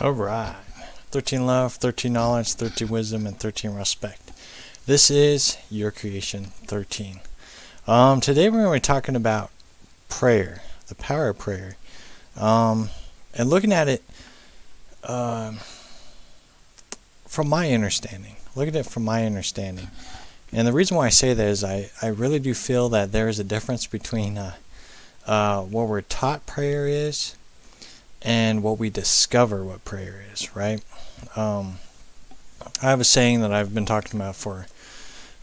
Alright. 13 love, 13 knowledge, 13 wisdom, and 13 respect. This is Your Creation 13. Today we're going to be talking about prayer, the power of prayer. And looking at it from my understanding. And the reason why I say that is I really do feel that there is a difference between what we're taught prayer is and what we discover what prayer is, right? I have a saying that I've been talking about for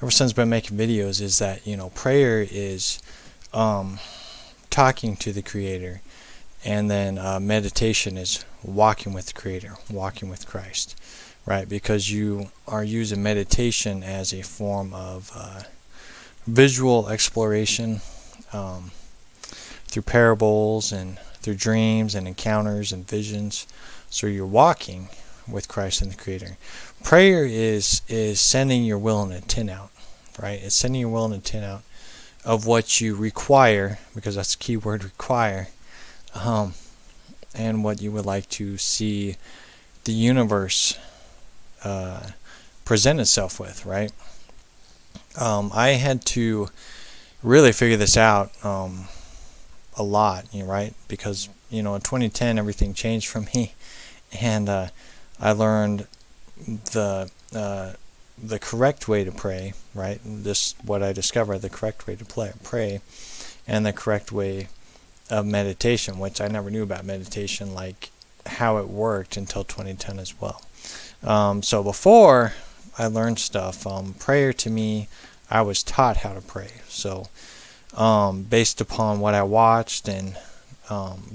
ever since I've been making videos, is that, prayer is talking to the Creator, and then meditation is walking with the Creator, walking with Christ, right? Because you are using meditation as a form of visual exploration through parables and through dreams and encounters and visions. So you're walking with Christ and the Creator. Prayer is sending your will and intent out, right? It's sending your will and intent out of what you require, because that's the key word, require, and what you would like to see the universe present itself with, right? I had to really figure this out a lot, right? Because in 2010 everything changed for me, and I learned the correct way to pray, right? This what I discovered, the correct way to pray, and the correct way of meditation, which I never knew about meditation, like how it worked, until 2010 as well. So before I learned stuff, prayer to me, I was taught how to pray. So based upon what I watched and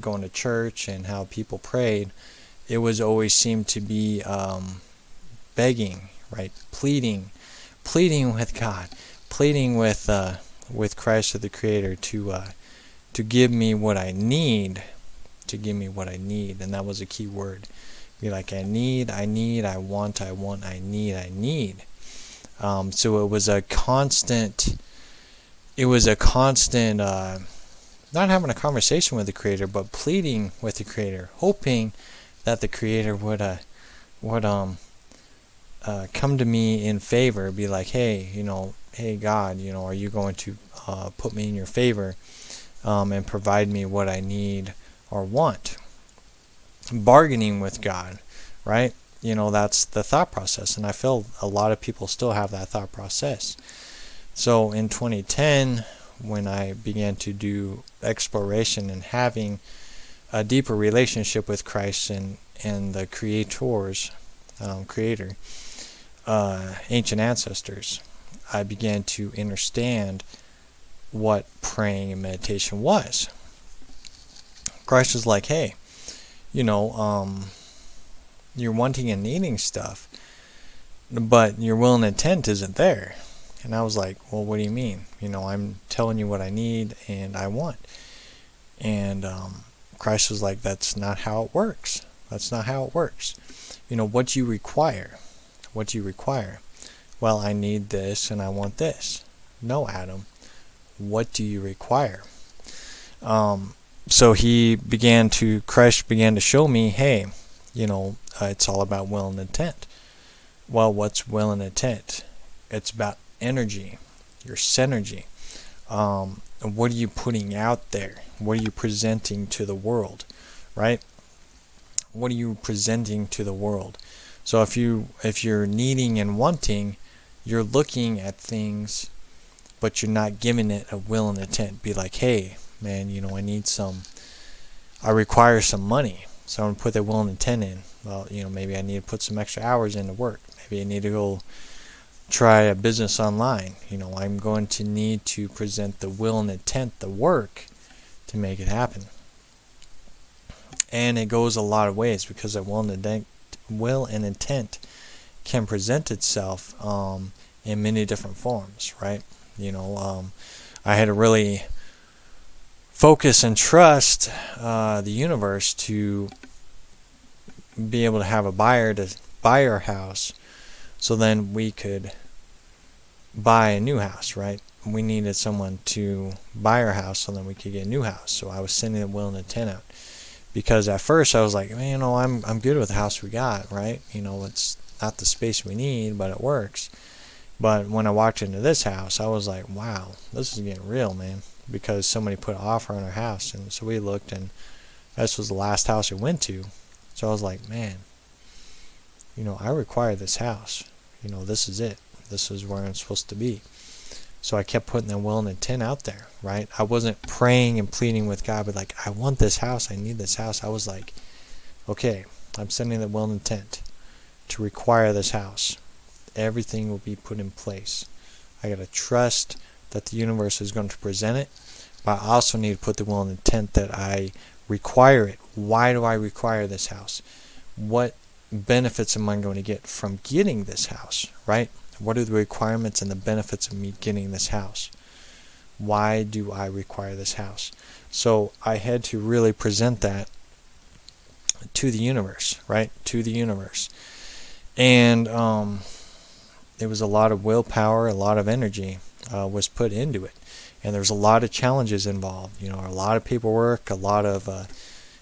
going to church and how people prayed, it was always seemed to be begging, right? Pleading with God, pleading with Christ or the Creator to give me what I need, and that was a key word. Be like, I need, I want, I need. So it was a constant. Not having a conversation with the Creator, but pleading with the Creator, hoping that the Creator would come to me in favor, be like, hey God, are you going to put me in your favor and provide me what I need or want? Bargaining with God, right? That's the thought process, and I feel a lot of people still have that thought process. So in 2010, when I began to do exploration and having a deeper relationship with Christ and the Creator, ancient ancestors, I began to understand what praying and meditation was. Christ was like, hey, you're wanting and needing stuff, but your will and intent isn't there. And I was like, well, what do you mean? I'm telling you what I need and I want. And Christ was like, that's not how it works. What do you require? Well, I need this and I want this. No, Adam. What do you require? So Christ began to show me, hey, it's all about will and intent. Well, what's will and intent? It's about energy, your synergy. What are you putting out there? What are you presenting to the world, right? What are you presenting to the world? So if you're needing and wanting, you're looking at things, but you're not giving it a will and intent. Be like, hey, man, I require some money, so I'm gonna put that will and intent in. Well, maybe I need to put some extra hours into work. Maybe I need to go try a business online. I'm going to need to present the will and intent, the work, to make it happen. And it goes a lot of ways, because that will and intent can present itself in many different forms, right? I had to really focus and trust the universe to be able to have a buyer to buy our house, so then we could buy a new house, right? We needed someone to buy our house so then we could get a new house. So I was sending the will and intent out, Because at first I was like, man, I'm good with the house we got, right? It's not the space we need, but it works. But when I walked into this house, I was like, wow, this is getting real, man. Because somebody put an offer on our house, and so we looked, and this was the last house we went to. So I was like, man, I require this house. This is it. This is where I'm supposed to be. So I kept putting the will and intent out there, right? I wasn't praying and pleading with God, but like, I want this house. I need this house. I was like, okay, I'm sending the will and intent to require this house. Everything will be put in place. I got to trust that the universe is going to present it, but I also need to put the will and intent that I require it. Why do I require this house? What benefits am I going to get from getting this house, right? What are the requirements and the benefits of me getting this house? Why do I require this house? So I had to really present that to the universe, right? To the universe. And it was a lot of willpower, a lot of energy was put into it. And there's a lot of challenges involved, a lot of paperwork, a lot of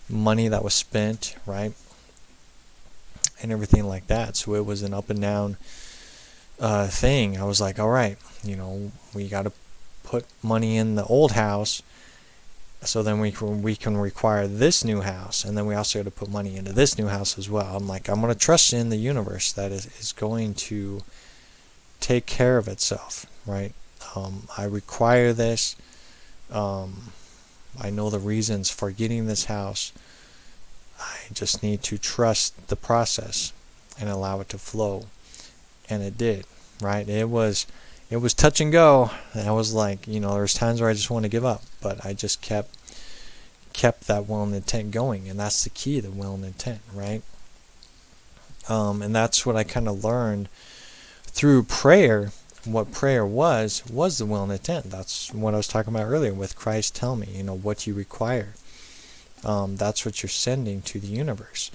money that was spent, right? And everything like that. So it was an up and down thing. I was like, all right, we got to put money in the old house, so then we can require this new house, and then we also got to put money into this new house as well. I'm like, I'm going to trust in the universe that is going to take care of itself, right? I require this. I know the reasons for getting this house. I just need to trust the process and allow it to flow. And it did, right? It was touch and go. And I was like, there's times where I just want to give up, but I just kept that will and intent going, and that's the key, the will and intent, right? And that's what I kind of learned through prayer. What prayer was the will and intent. That's what I was talking about earlier with Christ. Tell me, what you require. That's what you're sending to the universe.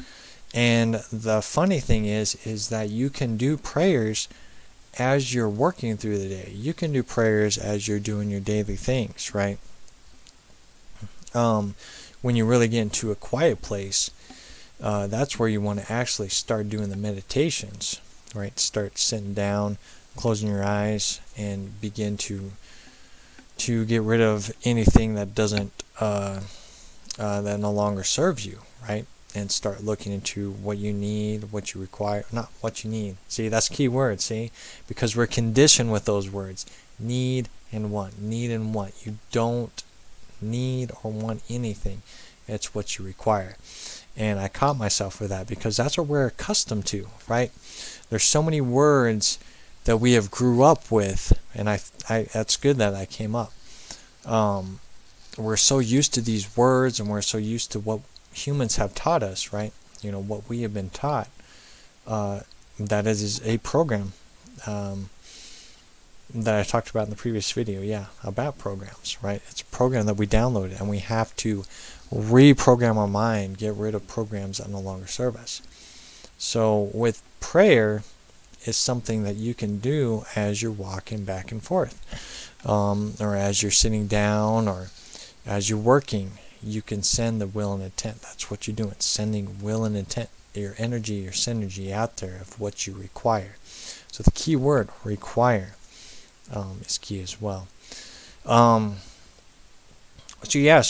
And the funny thing is that you can do prayers as you're working through the day. You can do prayers as you're doing your daily things, right? When you really get into a quiet place, that's where you want to actually start doing the meditations, right? Start sitting down, closing your eyes, and begin to get rid of anything that doesn't that no longer serves you, right? And start looking into what you need, what you require, not what you need. See, that's key word, see? Because we're conditioned with those words. Need and want. Need and want. You don't need or want anything. It's what you require. And I caught myself with that because that's what we're accustomed to, right? There's so many words that we have grew up with, and I that's good that I came up. We're so used to these words, and we're so used to what humans have taught us, right? What we have been taught. That is a program that I talked about in the previous video, about programs, right? It's a program that we downloaded, and we have to reprogram our mind, get rid of programs that no longer serve us. So with prayer, is something that you can do as you're walking back and forth, or as you're sitting down, or as you're working. You can send the will and intent. That's what you're doing, sending will and intent, your energy, your synergy out there of what you require. So the key word, require, is key as well. So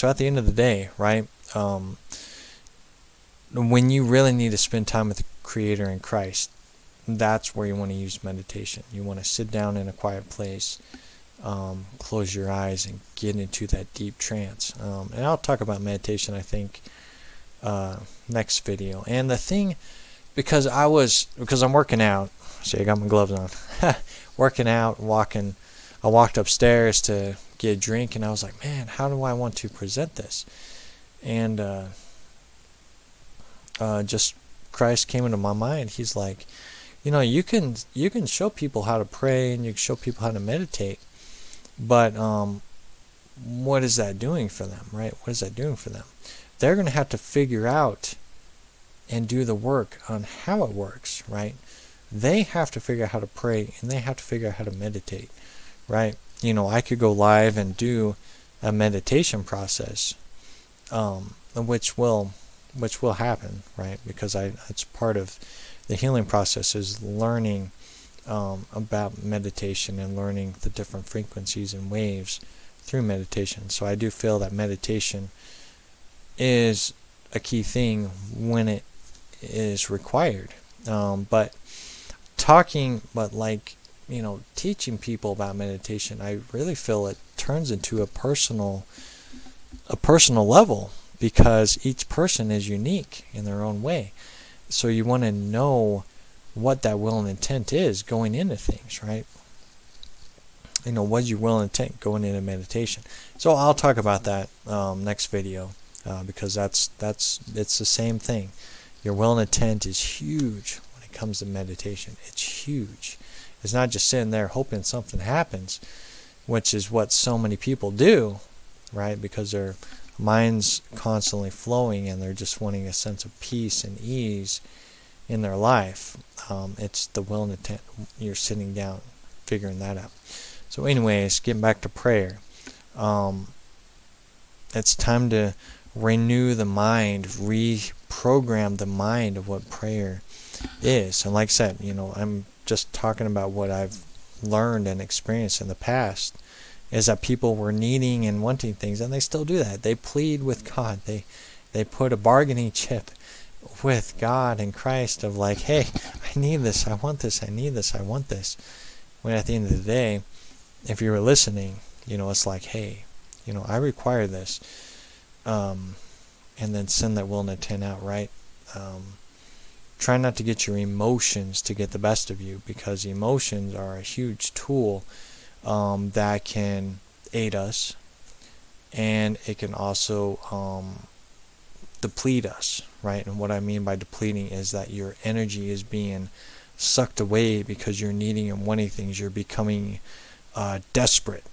at the end of the day, right, when you really need to spend time with the Creator in Christ, that's where you want to use meditation. You want to sit down in a quiet place, close your eyes, and get into that deep trance. And I'll talk about meditation, I think, next video. And the thing, because I'm working out. See, I got my gloves on. Working out, walking. I walked upstairs to get a drink, and I was like, man, how do I want to present this? And just Christ came into my mind. He's like, you can show people how to pray, and you can show people how to meditate, but what is that doing for them, right? What is that doing for them? They're going to have to figure out and do the work on how it works, right? They have to figure out how to pray, and they have to figure out how to meditate, right? I could go live and do a meditation process, which will which will happen, right? Because it's part of the healing process, is learning about meditation and learning the different frequencies and waves through meditation. So I do feel that meditation is a key thing when it is required. But teaching people about meditation, I really feel it turns into a personal level, because each person is unique in their own way. So you want to know what that will and intent is going into things, right? What's your will and intent going into meditation? So I'll talk about that next video, because it's the same thing. Your will and intent is huge when it comes to meditation. It's huge. It's not just sitting there hoping something happens, which is what so many people do, right? Because their mind's constantly flowing and they're just wanting a sense of peace and ease in their life. It's the will and intent. You're sitting down, figuring that out. So anyways, getting back to prayer. It's time to renew the mind, reprogram the mind of what prayer is. And like I said, I'm just talking about what I've learned and experienced in the past, is that people were needing and wanting things, and they still do that. They plead with God. They put a bargaining chip with God and Christ of like, hey, I need this, I want this, I need this, I want this. When at the end of the day, if you were listening, it's like, hey, I require this. And then send that will and intent out, right? Try not to get your emotions to get the best of you, because emotions are a huge tool that can aid us, and it can also deplete us, right? And what I mean by depleting is that your energy is being sucked away because you're needing and wanting things. You're becoming desperate.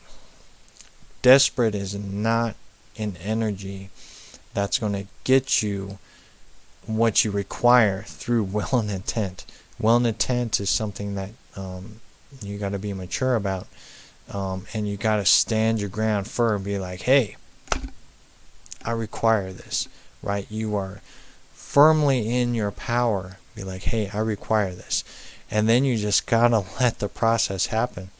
Desperate is not an energy that's going to get you what you require through will and intent. Will and intent is something that you got to be mature about, and you got to stand your ground firm. Be like, hey, I require this, right? You are firmly in your power. Be like, hey, I require this. And then you just got to let the process happen,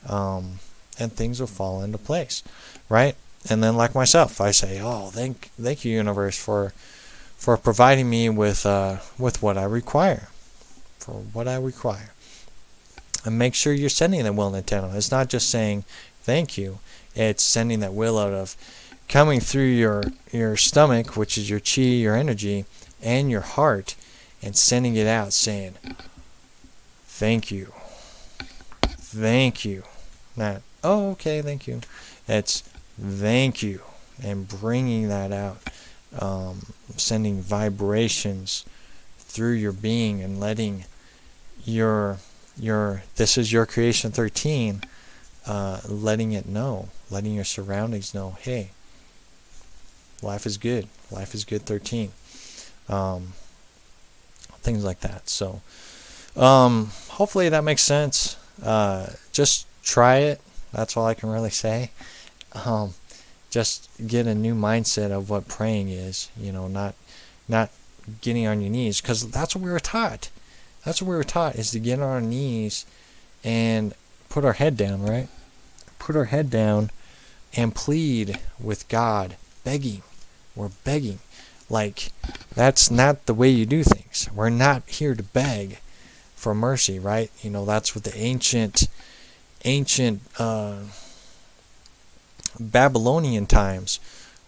and things will fall into place, right? And then, like myself, I say, oh, thank you, universe, for providing me with what I require, and make sure you're sending that will and intent on. It's not just saying thank you. It's sending that will out of coming through your stomach, which is your chi, your energy, and your heart, and sending it out saying, thank you. Not, oh, okay, thank you. It's thank you, and bringing that out, sending vibrations through your being, and letting your this is your creation 13, letting it know, letting your surroundings know, hey, life is good 13, things like that. So hopefully that makes sense. Just try it. That's all I can really say. Just get a new mindset of what praying is, not getting on your knees, because that's what we were taught. Is to get on our knees and put our head down, right? Put our head down and plead with God, begging. We're begging. Like, that's not the way you do things. We're not here to beg for mercy, right? That's what the ancient Babylonian times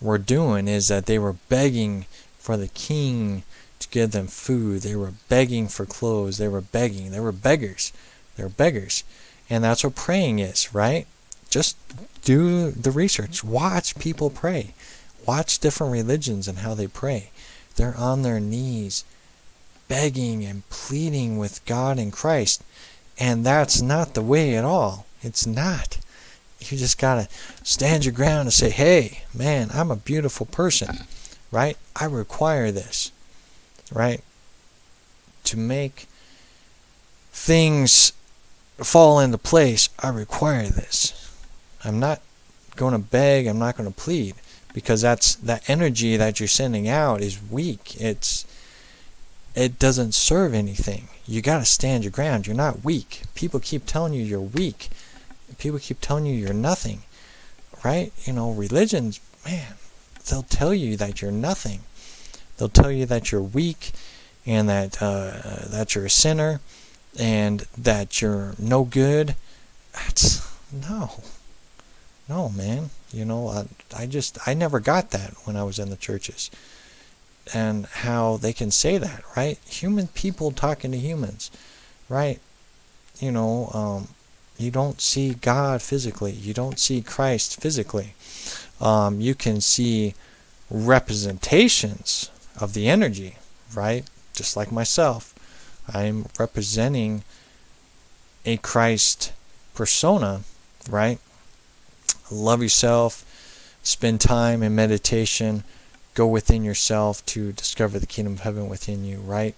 were doing, is that they were begging for the king to give them food. They were begging for clothes. They were begging. They were beggars. And that's what praying is, right? Just do the research. Watch people pray. Watch different religions and how they pray. They're on their knees begging and pleading with God and Christ. And that's not the way at all. It's not. You just gotta stand your ground and say, hey, man, I'm a beautiful person, right? I require this, right? To make things fall into place, I require this. I'm not going to beg, I'm not going to plead, because that energy that you're sending out is weak. It doesn't serve anything. You got to stand your ground. You're not weak. People keep telling you you're weak. People keep telling you you're nothing, right? Religions, man, they'll tell you that you're nothing. They'll tell you that you're weak, and that you're a sinner, and that you're no good. No, man. I never got that when I was in the churches, and how they can say that, right? Human people talking to humans, right? You don't see God physically. You don't see Christ physically. You can see representations of the energy, right? Just like myself, I'm representing a Christ persona, right? Love yourself, spend time in meditation, go within yourself to discover the kingdom of heaven within you, right?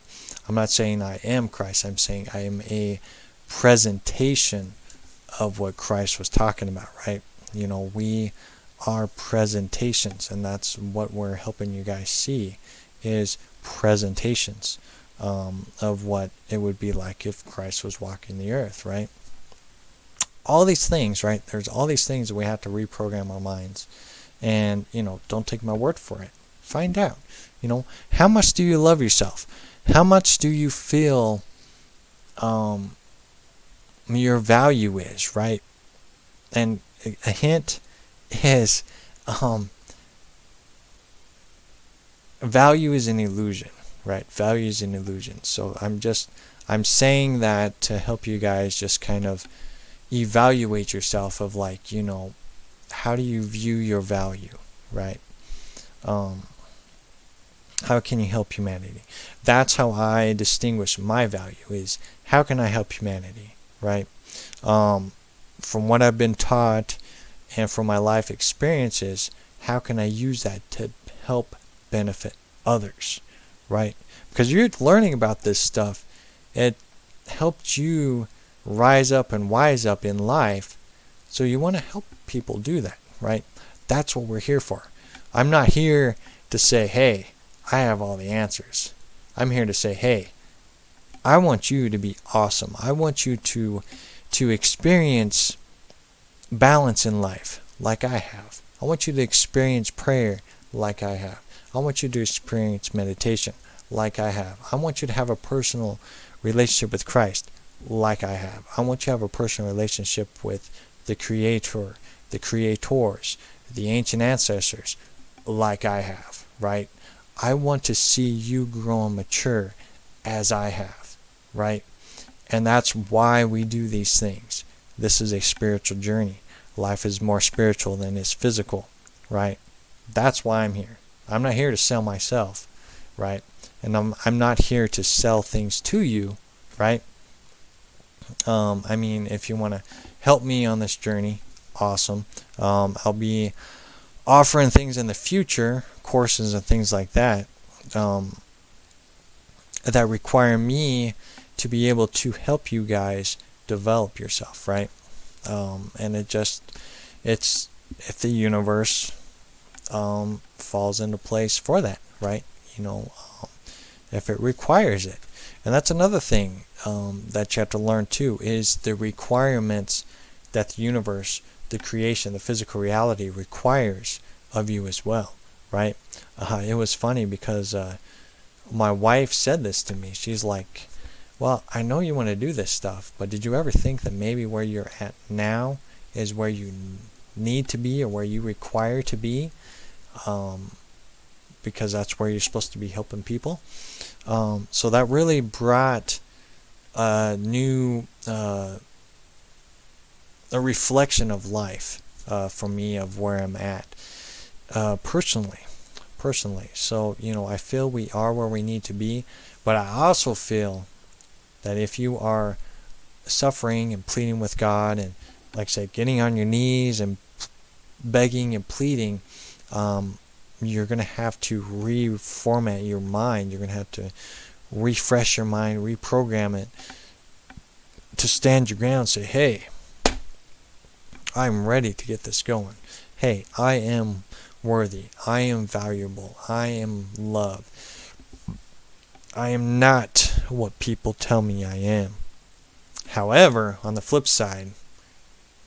I'm not saying I am Christ. I'm saying I am a presentation of what Christ was talking about, right? We are presentations, and that's what we're helping you guys see, is presentations of what it would be like if Christ was walking the earth, right? All these things, right? There's all these things that we have to reprogram our minds. And, don't take my word for it. Find out. How much do you love yourself? How much do you feel your value is, right? And a hint is value is an illusion, right? Value is an illusion. So I'm saying that to help you guys just kind of evaluate yourself of how do you view your value, right? How can you help humanity? That's how I distinguish my value, is how can I help humanity, right? From what I've been taught and from my life experiences, how can I use that to help benefit others, right? Because you're learning about this stuff, it helped you rise up and wise up in life, so you want to help people do that, right? That's what we're here for. I'm not here to say, hey, I have all the answers. I'm here to say, hey, I want you to be awesome. I want you to experience balance in life like I have. I want you to experience prayer like I have. I want you to experience meditation like I have. I want you to have a personal relationship with Christ like I have. I want you to have a personal relationship with the Creator, the Creators, the ancient ancestors like I have, right? I want to see you grow and mature as I have, right? And that's why we do these things. This is a spiritual journey. Life is more spiritual than it's physical, right? That's why I'm here. I'm not here to sell myself, right? And I'm not here to sell things to you, right? If you want to help me on this journey, awesome. I'll be offering things in the future, courses and things like that, that require me to be able to help you guys develop yourself, right? And it's if the universe falls into place for that, right? If it requires it. And that's another thing that you have to learn too, is the requirements that the universe, the creation, the physical reality requires of you as well, right? It was funny because my wife said this to me. She's like, well, I know you want to do this stuff, but did you ever think that maybe where you're at now is where you need to be or where you require to be? Because that's where you're supposed to be helping people. So that really brought a new a reflection of life for me, of where I'm at personally. So I feel we are where we need to be, but I also feel that if you are suffering and pleading with God, and like I said, getting on your knees and begging and pleading, you're going to have to reformat your mind. You're going to have to refresh your mind, reprogram it to stand your ground and say, hey, I'm ready to get this going. Hey, I am worthy. I am valuable. I am loved. I am not what people tell me I am. However, on the flip side,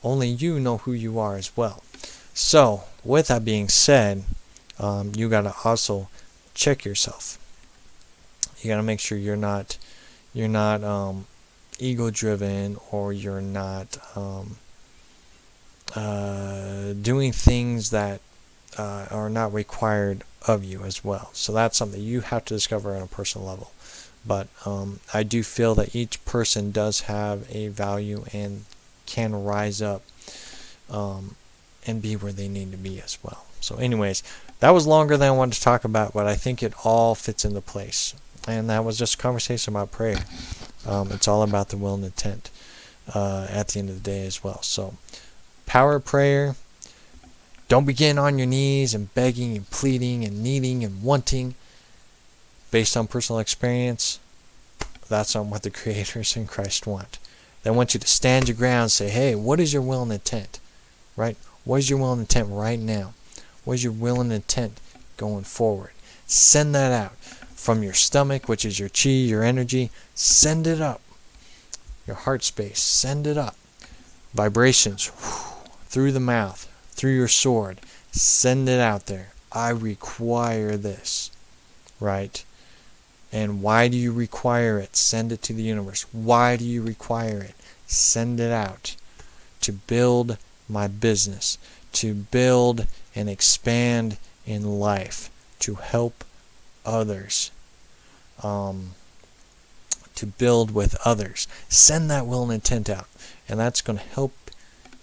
only you know who you are as well. So, with that being said, you got to also check yourself. You got to make sure you're not ego driven, or you're not doing things that are not required of you as well. So that's something you have to discover on a personal level. But I do feel that each person does have a value and can rise up and be where they need to be as well. So anyways, that was longer than I wanted to talk about, but I think it all fits into place. And that was just a conversation about prayer. It's all about the will and intent at the end of the day as well. So power of prayer. Don't begin on your knees and begging and pleading and needing and wanting based on personal experience. That's not what the creators in Christ want. They want you to stand your ground and say, hey, what is your will and intent? Right? What is your will and intent right now? What is your will and intent going forward? Send that out from your stomach, which is your chi, your energy. Send it up. Your heart space. Send it up. Vibrations through the mouth, through your sword. Send it out there. I require this. Right? And why do you require it? Send it to the universe. Why do you require it? Send it out. To build my business. To build and expand in life. To help others. To build with others. Send that will and intent out. And that's going to help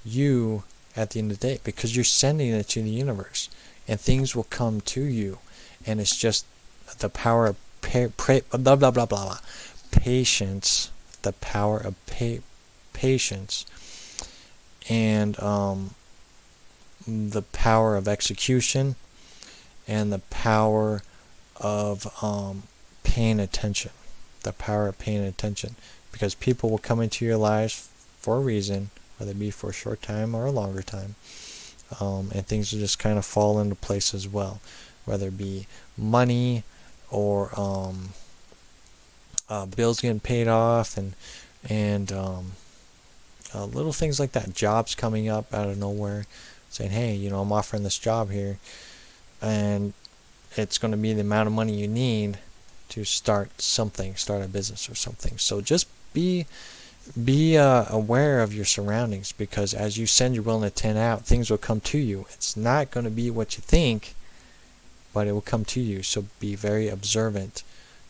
you at the end of the day, because you're sending it to the universe. And things will come to you. And it's just the power of blah blah blah blah. Patience, the power of patience, and the power of execution, and the power of paying attention. The power of paying attention, because people will come into your lives for a reason, whether it be for a short time or a longer time, and things will just kind of fall into place as well, whether it be money, or bills getting paid off, and little things like that. Jobs coming up out of nowhere, saying, hey, I'm offering this job here, and it's going to be the amount of money you need to start a business or something. So just be aware of your surroundings, because as you send your will and intent out, things will come to you. It's not going to be what you think, but it will come to you. So be very observant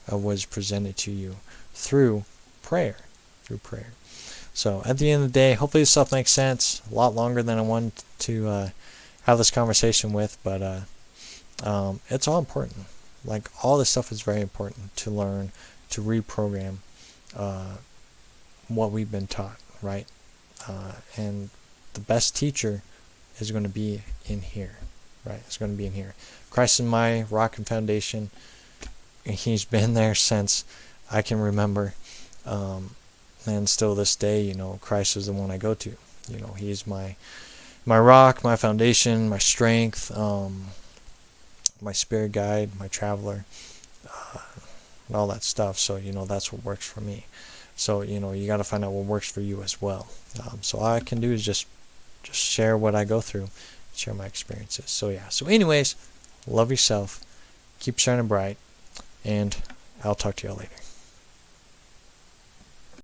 of what is presented to you through prayer. So at the end of the day, hopefully this stuff makes sense. A lot longer than I wanted to have this conversation with, but it's all important. Like, all this stuff is very important to learn, to reprogram what we've been taught, right? And the best teacher is going to be in here, right? It's going to be in here. Christ is my rock and foundation. He's been there since I can remember, and still this day, Christ is the one I go to. He's my rock, my foundation, my strength, my spirit guide, my traveler, and all that stuff. So that's what works for me. So you got to find out what works for you as well. So all I can do is just share what I go through, share my experiences. So yeah. So anyways, love yourself, keep shining bright, and I'll talk to y'all later.